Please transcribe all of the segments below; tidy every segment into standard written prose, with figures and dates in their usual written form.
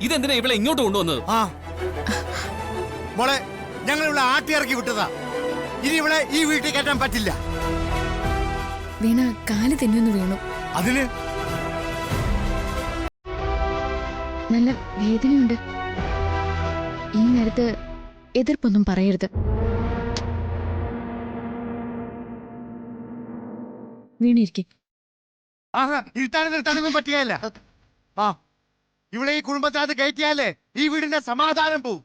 ഇതെന്തിനാ ഇവിടെ ഇങ്ങോട്ട് കൊണ്ടുവന്നത്? ആ മോളെ, ഞങ്ങൾ ഇവിടെ ആട്ടിയിറക്കി വിട്ടതാ. ഇനി ഇവിടെ ഈ വീട്ടിൽ കയറ്റാൻ പറ്റില്ല. വീണ കാല് തെന്നൊന്ന് വീണു. അതിന് നല്ല വേദനയുണ്ട്. ഈ നേരത്ത് എതിർപ്പൊന്നും പറയരുത്. വീണിരിക്കെ. ആഹാ, ഇരുത്താനൊന്നും പറ്റിയല്ല. ആ ഇവിടെ ഈ കുടുംബത്താത് കയറ്റിയാലേ ഈ വീടിന്റെ സമാധാനം പോവും.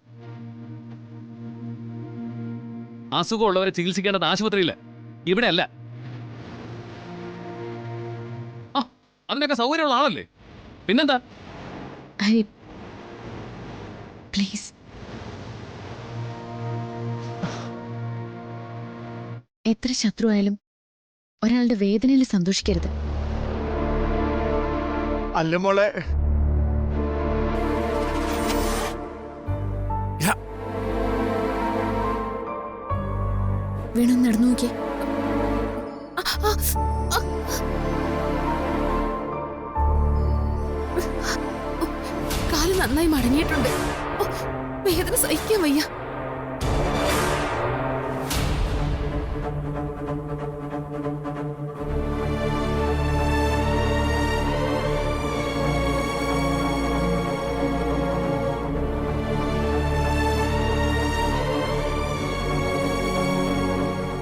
അസുഖമുള്ളവരെ ചികിത്സിക്കേണ്ടത് ആശുപത്രിയില്ല, ഇവിടെ അല്ല. ആ അതിനൊക്കെ സൗകര്യമുള്ള ആളല്ലേ, പിന്നെന്താ? ഹരി പ്ലീസ്. എത്ര ശത്രുവായാലും ഒരാളുടെ വേദനയിൽ സന്തോഷിക്കരുത്. അല്ല മോളെ, വീണു നടന്നു നോക്കിയേ. കാല് നന്നായി മടങ്ങിയിട്ടുണ്ട്. വേദന സഹിക്കാൻ വയ്യ.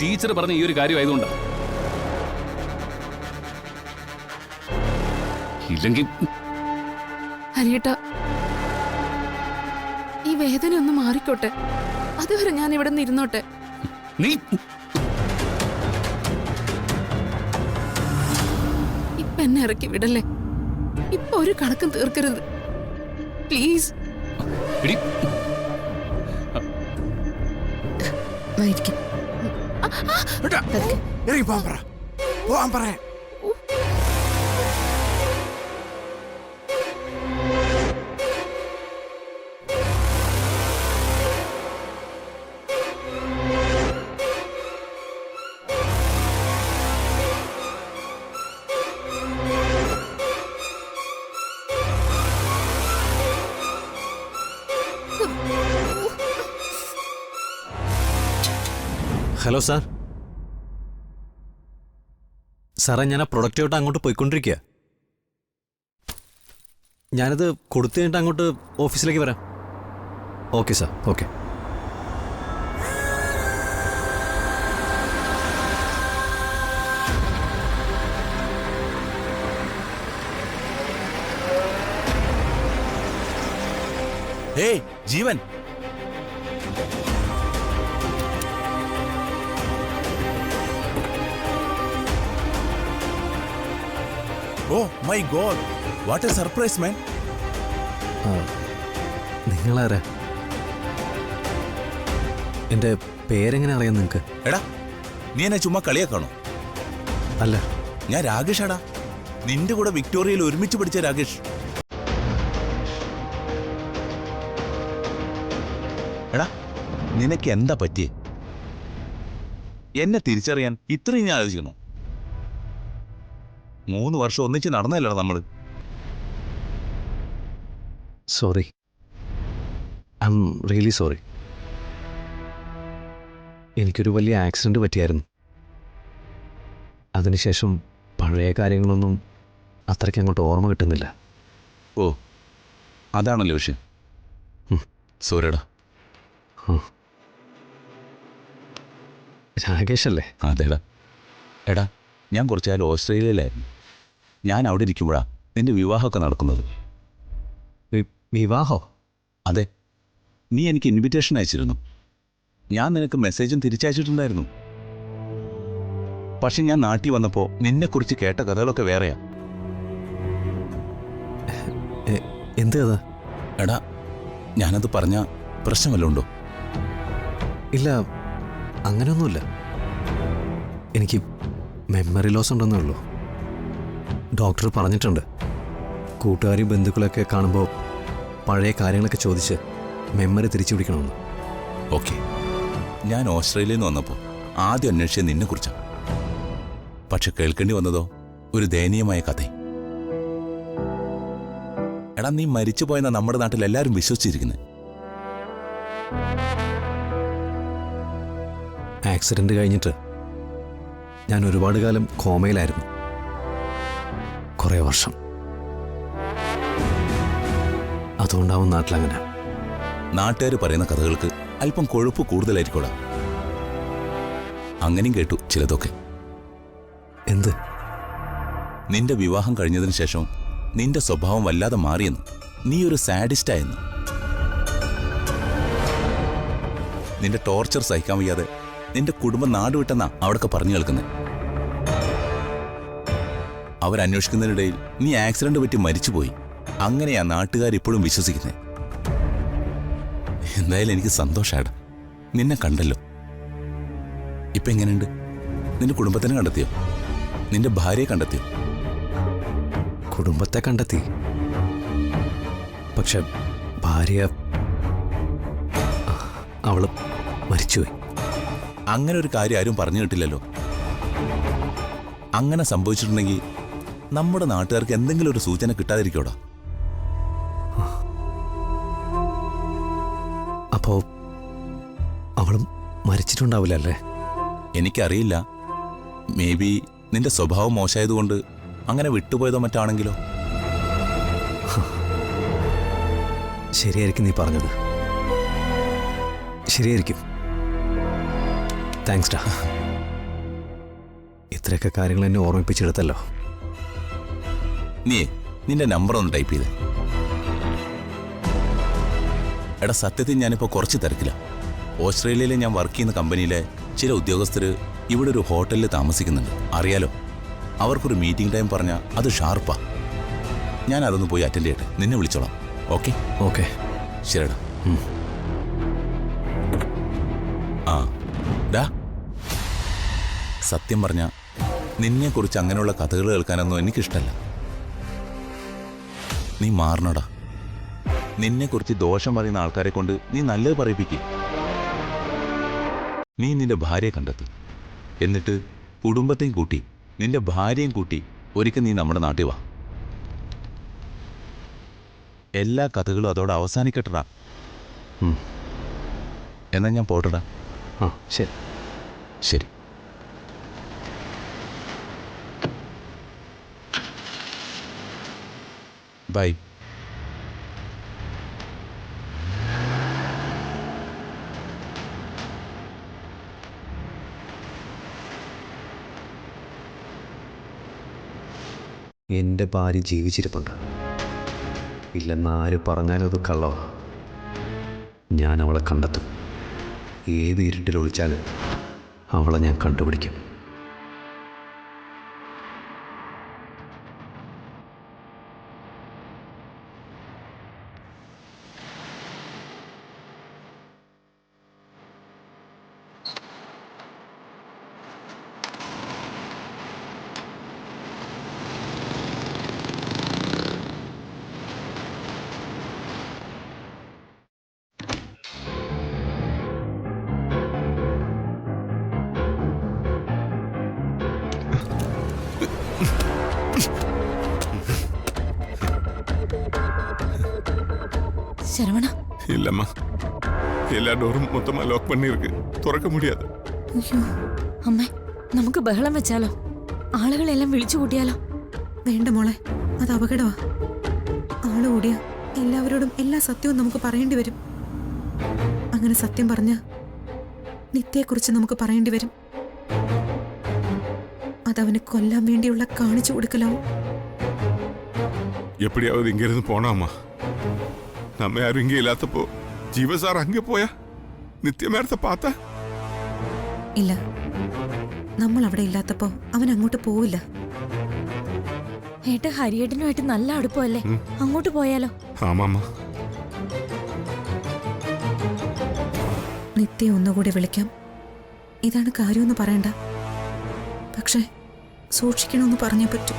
ടീച്ചർ പറഞ്ഞ ഈ ഒരു കാര്യമായതുകൊണ്ടാ. ഇല്ലെങ്കിൽ ഹരിയേട്ടാ, ഈ വേദന ഒന്ന് മാറിക്കോട്ടെ. അതുവരെ ഞാൻ ഇവിടെ നിന്ന് ഇരുന്നോട്ടെ. നീ ഇപ്പൊ എന്നെ ഇറക്കി വിടല്ലേ. ഇപ്പൊ ഒരു കണക്കും തീർക്കരുത് പ്ലീസ്. എടി, വായിരിക്കും. ഇറങ്ങി പോവാൻ പറ. Hello sir. സാറേ, ഞാൻ ആ പ്രൊഡക്റ്റായിട്ട് അങ്ങോട്ട് പോയിക്കൊണ്ടിരിക്കുക. ഞാനത് കൊടുത്തു കഴിഞ്ഞിട്ട് അങ്ങോട്ട് ഓഫീസിലേക്ക് വരാം. Okay sir, okay. Hey Jeevan, oh my God, what a surprise man. നിങ്ങളാരാ? എൻ്റെ പേരെങ്ങനെ അറിയാം നിങ്ങൾക്ക്? എടാ, നീ എന്നെ ചുമ്മാ കളിയാക്കാണോ? അല്ല, ഞാൻ രാകേഷ്. എടാ, നിന്റെ കൂടെ വിക്ടോറിയയിൽ ഒരുമിച്ച് പഠിച്ച രാകേഷ്. എടാ, നിനക്ക് എന്താ പറ്റിയേ? എന്നെ തിരിച്ചറിയാൻ ഇത്രയും ഞാൻ ആലോചിക്കുന്നു. 3 വർഷം ഒന്നിച്ച് നടന്നല്ലോ നമ്മള്. Sorry, I am really sorry. എനിക്കൊരു വലിയ ആക്സിഡൻറ്റ് പറ്റിയായിരുന്നു. അതിനുശേഷം പഴയ കാര്യങ്ങളൊന്നും അത്രയ്ക്ക് അങ്ങോട്ട് ഓർമ്മ കിട്ടുന്നില്ല. ഓ, അതാണല്ലോ വിഷയം. സോറിയടാ. രാകേഷ് അല്ലേ? അതേടാ. എടാ, ഞാൻ കുറച്ചാലും ഓസ്ട്രേലിയയിലായിരുന്നു. ഞാൻ അവിടെ ഇരിക്കുമ്പോഴാണ് നിന്റെ വിവാഹമൊക്കെ നടക്കുന്നത്. വിവാഹോ? അതെ, നീ എനിക്ക് ഇൻവിറ്റേഷൻ അയച്ചിരുന്നു. ഞാൻ നിനക്ക് മെസ്സേജും തിരിച്ചയച്ചിട്ടുണ്ടായിരുന്നു. പക്ഷെ ഞാൻ നാട്ടിൽ വന്നപ്പോൾ നിന്നെക്കുറിച്ച് കേട്ട കഥകളൊക്കെ വേറെയാ. എന്ത് കഥ? എടാ, ഞാനത് പറഞ്ഞ പ്രശ്നമല്ലോ ഉണ്ടോ? ഇല്ല, അങ്ങനെയൊന്നുമില്ല. എനിക്ക് മെമ്മറി ലോസ് ഉണ്ടെന്നേ ഉള്ളൂ. ഡോക്ടർ പറഞ്ഞിട്ടുണ്ട്, കൂട്ടുകാരും ബന്ധുക്കളൊക്കെ കാണുമ്പോൾ പഴയ കാര്യങ്ങളൊക്കെ ചോദിച്ച് മെമ്മറി തിരിച്ചു പിടിക്കണമെന്ന്. ഓക്കെ, ഞാൻ ഓസ്ട്രേലിയയിൽ നിന്ന് വന്നപ്പോൾ ആദ്യം അന്വേഷിച്ചത് നിന്നെക്കുറിച്ചാണ്. പക്ഷെ കേൾക്കേണ്ടി വന്നതോ ഒരു ദയനീയമായ കഥ. എടാ നീ മരിച്ചു പോയെന്ന നമ്മുടെ നാട്ടിൽ എല്ലാവരും വിശ്വസിച്ചിരിക്കുന്നത്. ആക്സിഡന്റ് കഴിഞ്ഞിട്ട് ഞാൻ ഒരുപാട് കാലം കോമയിലായിരുന്നു. കുറേ വർഷം. അതുകൊണ്ടാവും നാട്ടിലങ്ങനെ. നാട്ടുകാർ പറയുന്ന കഥകൾക്ക് അല്പം കൊഴുപ്പ് കൂടുതലായിരിക്കോടാ. അങ്ങനെയും കേട്ടു ചിലതൊക്കെ. എന്ത്? നിന്റെ വിവാഹം കഴിഞ്ഞതിന് ശേഷം നിന്റെ സ്വഭാവം വല്ലാതെ മാറിയെന്ന്, നീ ഒരു സാഡിസ്റ്റായെന്ന്. നിന്റെ ടോർച്ചർ സഹിക്കാൻ വയ്യാതെ നിന്റെ കുടുംബം നാടുവിട്ടെന്നാ അവിടൊക്കെ പറഞ്ഞു കേൾക്കുന്നത്. അവരന്വേഷിക്കുന്നതിനിടയിൽ നീ ആക്സിഡന്റ് പറ്റി മരിച്ചുപോയി. അങ്ങനെയാ നാട്ടുകാർ ഇപ്പോഴും വിശ്വസിക്കുന്നത്. എന്തായാലും എനിക്ക് സന്തോഷാടാ, നിന്നെ കണ്ടല്ലോ. ഇപ്പൊ എങ്ങനെയുണ്ട്? നിന്റെ കുടുംബത്തിനെ കണ്ടെത്തിയോ? നിന്റെ ഭാര്യയെ കണ്ടെത്തിയോ? കുടുംബത്തെ കണ്ടെത്തി. പക്ഷെ ഭാര്യ അവള് മരിച്ചുപോയി. അങ്ങനെ ഒരു കാര്യം ആരും പറഞ്ഞു കേട്ടില്ലല്ലോ. അങ്ങനെ സംഭവിച്ചിട്ടുണ്ടെങ്കിൽ നമ്മുടെ നാട്ടുകാർക്ക് എന്തെങ്കിലും ഒരു സൂചന കിട്ടാതിരിക്കോടാ. അപ്പോ അവളും മരിച്ചിട്ടുണ്ടാവില്ല അല്ലേ? എനിക്കറിയില്ല. മേ ബി നിന്റെ സ്വഭാവം മോശമായതുകൊണ്ട് അങ്ങനെ വിട്ടുപോയതോ മറ്റാണെങ്കിലോ. ശരിയായിരിക്കും നീ പറഞ്ഞത്. ശരിയായിരിക്കും. താങ്ക്സ് ഡാ. ഇത്രയൊക്കെ കാര്യങ്ങൾ എന്നെ ഓർമ്മിപ്പിച്ചെടുത്തല്ലോ. നീയേ നിന്റെ നമ്പർ ഒന്ന് ടൈപ്പ് ചെയ്ത്. എടാ സത്യത്തിൽ ഞാനിപ്പോൾ കുറച്ച് തിരക്കില്ല. ഓസ്ട്രേലിയയിൽ ഞാൻ വർക്ക് ചെയ്യുന്ന കമ്പനിയിലെ ചില ഉദ്യോഗസ്ഥർ ഇവിടെ ഒരു ഹോട്ടലിൽ താമസിക്കുന്നുണ്ട്. അറിയാലോ, അവർക്കൊരു മീറ്റിംഗ് ടൈം പറഞ്ഞാൽ അത് ഷാർപ്പാ. ഞാൻ അതൊന്ന് പോയി അറ്റൻഡ് ചെയ്യട്ടെ. നിന്നെ വിളിച്ചോളാം. ഓക്കെ? ഓക്കെ, ശരിടാ. ആ ഡാ, സത്യം പറഞ്ഞ നിന്നെക്കുറിച്ച് അങ്ങനെയുള്ള കഥകൾ കേൾക്കാനൊന്നും എനിക്കിഷ്ടല്ല. നീ മാറണടാ. നിന്നെക്കുറിച്ച് ദോഷം പറയുന്ന ആൾക്കാരെ കൊണ്ട് നീ നല്ലത് പറയിപ്പിക്കുക. നീ നിന്റെ ഭാര്യയെ കണ്ടെത്തും. എന്നിട്ട് കുടുംബത്തെയും കൂട്ടി നിന്റെ ഭാര്യയും കൂട്ടി ഒരിക്കൽ നീ നമ്മുടെ നാട്ടിൽ വാ. എല്ലാ കഥകളും അതോടെ അവസാനിക്കട്ടടാ. എന്നാ ഞാൻ പോട്ടടാ. ആ ശരി. ശരി. ബൈ. എൻ്റെ ഭാര്യ ജീവിച്ചിരിപ്പുണ്ട്. ഇല്ലെന്നാര് പറഞ്ഞാലും അത് കള്ളവാ. ഞാൻ അവളെ കണ്ടെത്തും. ഏത് ഇരുട്ടിൽ ഒളിച്ചാലും അവളെ ഞാൻ കണ്ടുപിടിക്കും. ശരവണ, இல்லம்மா, எல்லா டோரும் மொத்தமா லாக் பண்ணிருக்கு. തുറக்க முடியாது. അയ്യോ അമ്മേ, നമുക്ക് ബഹളം വെച്ചാലോ? ആളുകളെല്ലാം വിളിച്ചു കൂട്ടിയാലോ? വേണ്ട മോളെ, അത് അപകടമാ. ആള് കൂടിയ എല്ലാവരോടും എല്ലാ സത്യവും നമുക്ക് പറയേണ്ടി വരും. അങ്ങനെ സത്യം പറഞ്ഞ നിത്യയെക്കുറിച്ച് നമുക്ക് പറയേണ്ടി വരും. അതവന് കൊല്ലാൻ വേണ്ടിയുള്ള കാണിച്ചു കൊടുക്കലാവും. எப்படியாவது இங்கிருந்து போனாமா. நம்ம யாரும் இங்கே இல்லாதப்போ ஜீவ சார் அங்கே போயா നിത്യമേരത്തെ പാത്ത. ഇല്ല, നമ്മൾ അവിടെ ഇല്ലാത്തപ്പോ അവൻ അങ്ങോട്ട് പോവില്ല. ഏട്ട ഹരിയേട്ടനുമായിട്ട് നല്ല അടുപ്പമല്ലേ? അങ്ങോട്ട് പോയാലോ? ആമാമ്മ. നിത്യ ഒന്നുകൂടി വിളിക്കാം. ഇതാണ് കാര്യമെന്ന് പറയണ്ട, പക്ഷെ സൂക്ഷിക്കണമെന്ന് പറഞ്ഞേ പറ്റൂ.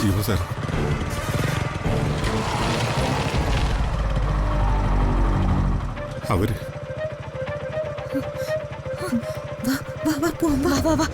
ജീവ സാർ, അവര് വാ വാ വാ പോവാം, വാ വാ വാ വാ.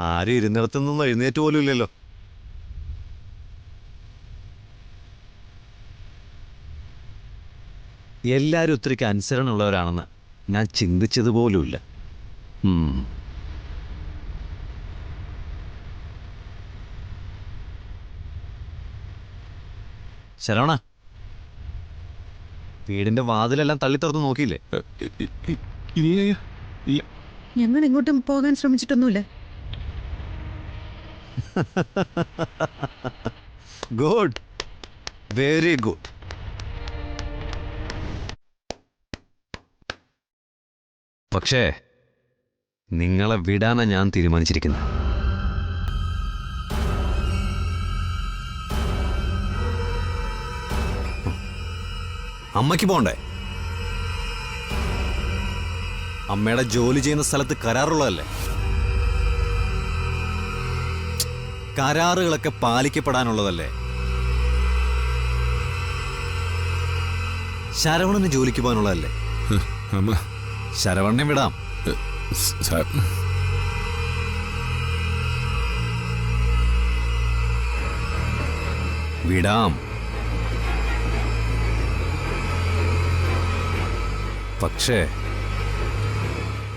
ആരും ഇരുന്നിടത്തുനിന്നും എഴുന്നേറ്റ് പോലും ഇല്ലല്ലോ. എല്ലാവരും ഒത്തിരിക്ക് അനുസരണമുള്ളവരാണെന്ന് ഞാൻ ചിന്തിച്ചത് പോലുമില്ല. ശരവണ, വീടിന്റെ വാതിലെല്ലാം തള്ളി തുറന്ന് നോക്കിയില്ലേ? ഞങ്ങൾ എങ്ങോട്ടും പോകാൻ ശ്രമിച്ചിട്ടൊന്നുമില്ല. Good, very good. പക്ഷേ നിങ്ങളെ വിടാനാ ഞാൻ തീരുമാനിച്ചിരിക്കുന്നത്. അമ്മയ്ക്ക് പോണ്ടേ? അമ്മയുടെ ജോലി ചെയ്യുന്ന സ്ഥലത്ത് കരാറുള്ളതല്ലേ? കരാറുകളൊക്കെ പാലിക്കപ്പെടാനുള്ളതല്ലേ? ശരവണന് ജോലിക്ക് പോകാനുള്ളതല്ലേ? അമ്മ, ശരവണനെ വിടാം. സാർ, വിടാം. പക്ഷേ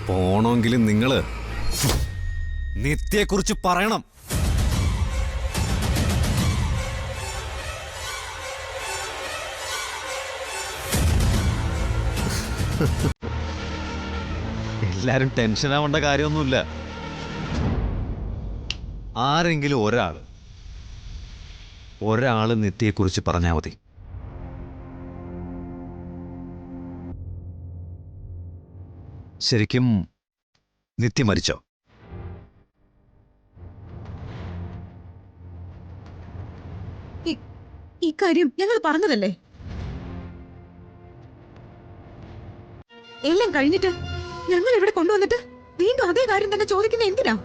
പോണമെങ്കിലും നിങ്ങള് നിത്യയെക്കുറിച്ച് പറയണം. എല്ലാരും ടെൻഷനാവേണ്ട കാര്യമൊന്നുമില്ല. ആരെങ്കിലും ഒരാള് നിത്യയെക്കുറിച്ച് പറഞ്ഞാൽ മതി. ശരിക്കും നിത്യ മരിച്ചോ? ഈ കാര്യം ഞങ്ങൾ പറഞ്ഞതല്ലേ? എല്ലാം കഴിഞ്ഞിട്ട് ഞങ്ങൾ ഇവിടെ കൊണ്ടുവന്നിട്ട് വീണ്ടും അതേ കാര്യം തന്നെ ചോദിക്കുന്ന എന്തിനാ?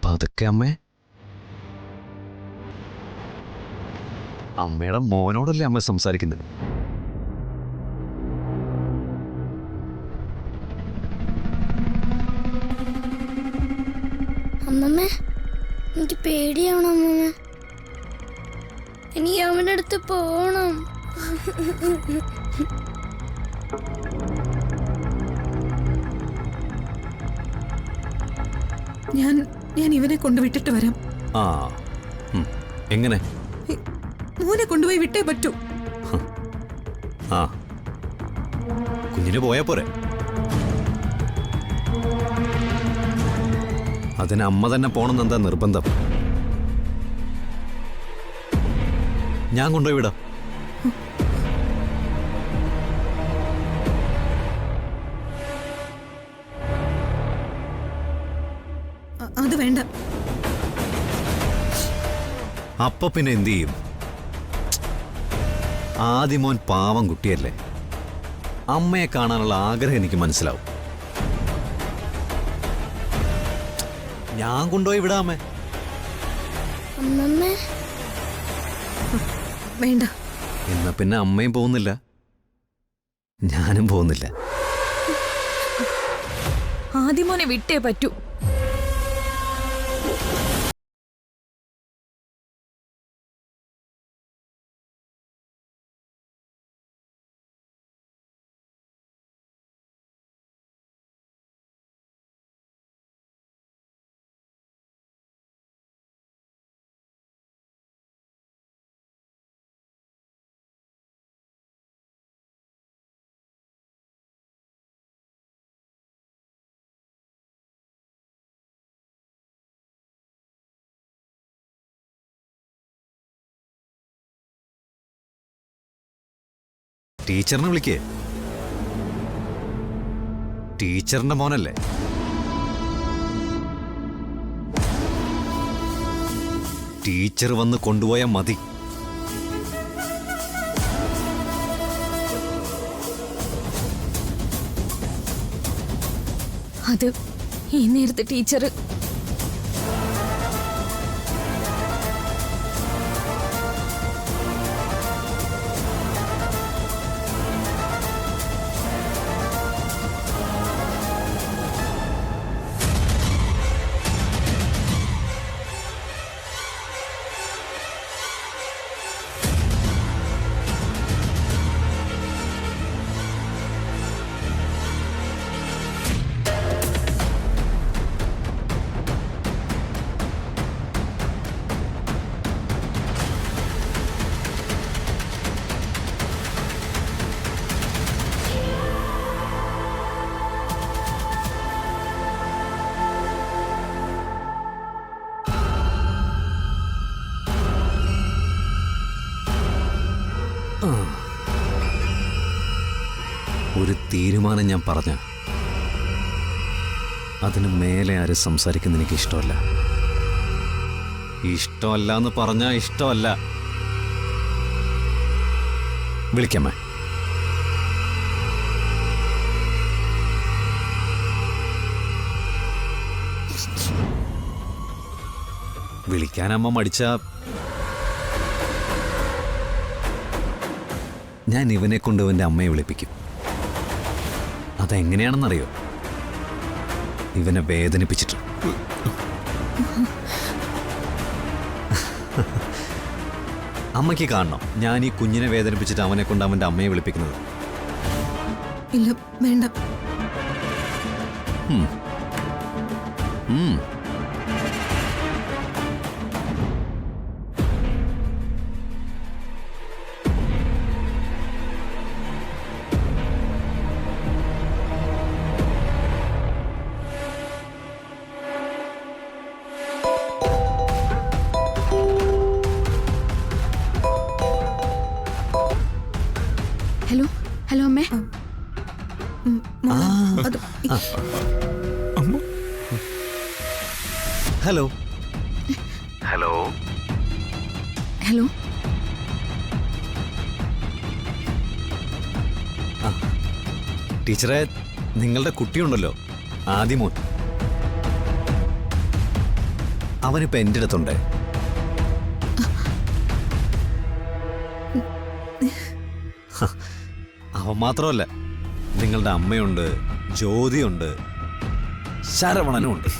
പതുക്കെ അമ്മേ. അമ്മയുടെ മോനോടല്ലേ അമ്മ സംസാരിക്കുന്നത്? അമ്മമ്മേ, എനിക്ക് പേടിയാവണം അമ്മമ്മ. എനിക്ക് അവൻ്റെ അടുത്ത് പോണം. ഞാൻ ഇവനെ കൊണ്ടുവിട്ടിട്ട് വരാം. ആ, എങ്ങനെ? മോനെ കൊണ്ടുപോയി വിട്ടേ പറ്റൂ. ആ, കുഞ്ഞിന് പോയാ പോരെ? അതിന് അമ്മ തന്നെ പോണെന്ന് എന്താ നിർബന്ധം? ഞാൻ കൊണ്ടുപോയി വിടാം. അത് വേണ്ട. അപ്പൊ പിന്നെ എന്തു ചെയ്യും? ആദിമോൻ പാവം കുട്ടിയല്ലേ. അമ്മയെ കാണാനുള്ള ആഗ്രഹം എനിക്ക് മനസ്സിലാവും. ഞാൻ കൊണ്ടുപോയി വിടാമേ. അമ്മമ്മ വേണ്ട. എന്നാ പിന്നെ അമ്മയും പോകുന്നില്ല, ഞാനും പോകുന്നില്ല. ആദിമോനെ വിട്ടേ പറ്റൂ. ടീച്ചറിനെ വിളിക്കേ. ടീച്ചറിന്റെ മോനല്ലേ? ടീച്ചർ വന്ന് കൊണ്ടുപോയാൽ മതി. അത് ഈ നേരത്തെ ടീച്ചർ ഒരു തീരുമാനം ഞാൻ പറഞ്ഞ അതിന് മേലെ ആരും സംസാരിക്കുന്ന എനിക്ക് ഇഷ്ടമല്ല. ഇഷ്ടമല്ല എന്ന് പറഞ്ഞാൽ ഇഷ്ടമല്ല. വിളിക്കാമേ. വിളിക്കാനമ്മ മടിച്ച ഞാൻ ഇവനെ കൊണ്ട് ഇവൻ്റെ അമ്മയെ വിളിപ്പിക്കും. അതെങ്ങനെയാണെന്നറിയോ? ഇവനെ വേദനിപ്പിച്ചിട്ട്. അമ്മയ്ക്ക് കാണണം ഞാൻ ഈ കുഞ്ഞിനെ വേദനിപ്പിച്ചിട്ട് അവനെ കൊണ്ട് അവൻ്റെ അമ്മയെ വിളിപ്പിക്കുന്നത്. ഇല്ല, വേണ്ട. ഹലോ ഹലോ അമ്മേ. അത് ഹലോ ഹലോ ഹലോ ടീച്ചറെ, നിങ്ങളുടെ കുട്ടിയുണ്ടല്ലോ ആദിമോൻ, അവനിപ്പോ എൻ്റെ അടുത്തുണ്ട്. അവൻ മാത്രമല്ല, നിങ്ങളുടെ അമ്മയുണ്ട്, ജ്യോതിയുണ്ട്, ശരവണനും ഉണ്ട്.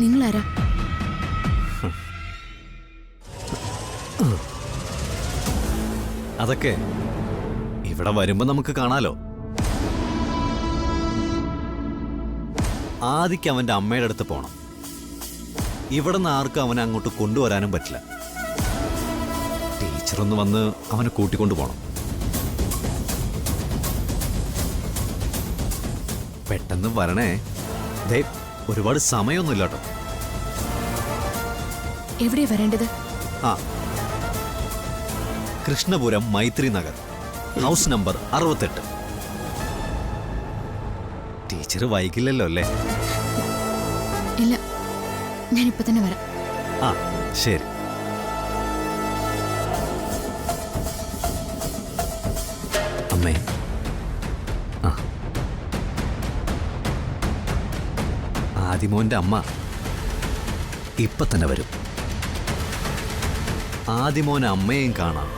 നിങ്ങളാരാ? അതൊക്കെ ഇവിടെ വരുമ്പോ നമുക്ക് കാണാലോ. ആദിക്ക് അവന്റെ അമ്മയുടെ അടുത്ത് പോണം. ഇവിടെ നിന്ന് ആർക്കും അവനെ അങ്ങോട്ട് കൊണ്ടുവരാനും പറ്റില്ല. ടീച്ചറൊന്ന് വന്ന് അവനെ കൂട്ടിക്കൊണ്ടു പോണം. പെട്ടെന്ന് വരണേ. ദേ, ഒരുപാട് സമയമൊന്നുമില്ല കേട്ടോ. എവിടെയാ വരേണ്ടത്? ആ, കൃഷ്ണപുരം മൈത്രി നഗർ, ഹൗസ് നമ്പർ 68. ടീച്ചർ വൈകില്ലല്ലോ അല്ലേ? ഇല്ല, ഞാനിപ്പോ തന്നെ വരാം. ആ, ശരി. അമ്മേ, ആ, ആദിമോന്റെ അമ്മ ഇപ്പൊ തന്നെ വരും. ആദിമോൻ അമ്മയെയും കാണാം,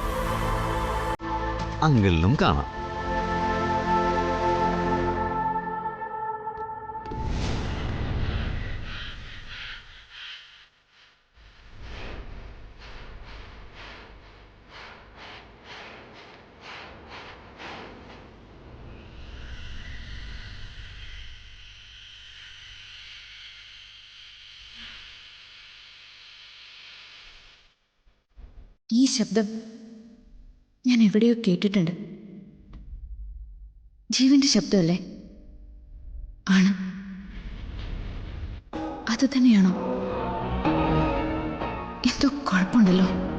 അങ്കിളിനും കാണാം. ഈ ശബ്ദം ഞാൻ എവിടെയോ കേട്ടിട്ടുണ്ട്. ജീവന്റെ ശബ്ദമല്ലേ? ആണ്. അത് തന്നെയാണോ? എന്തോ കുഴപ്പമുണ്ടല്ലോ.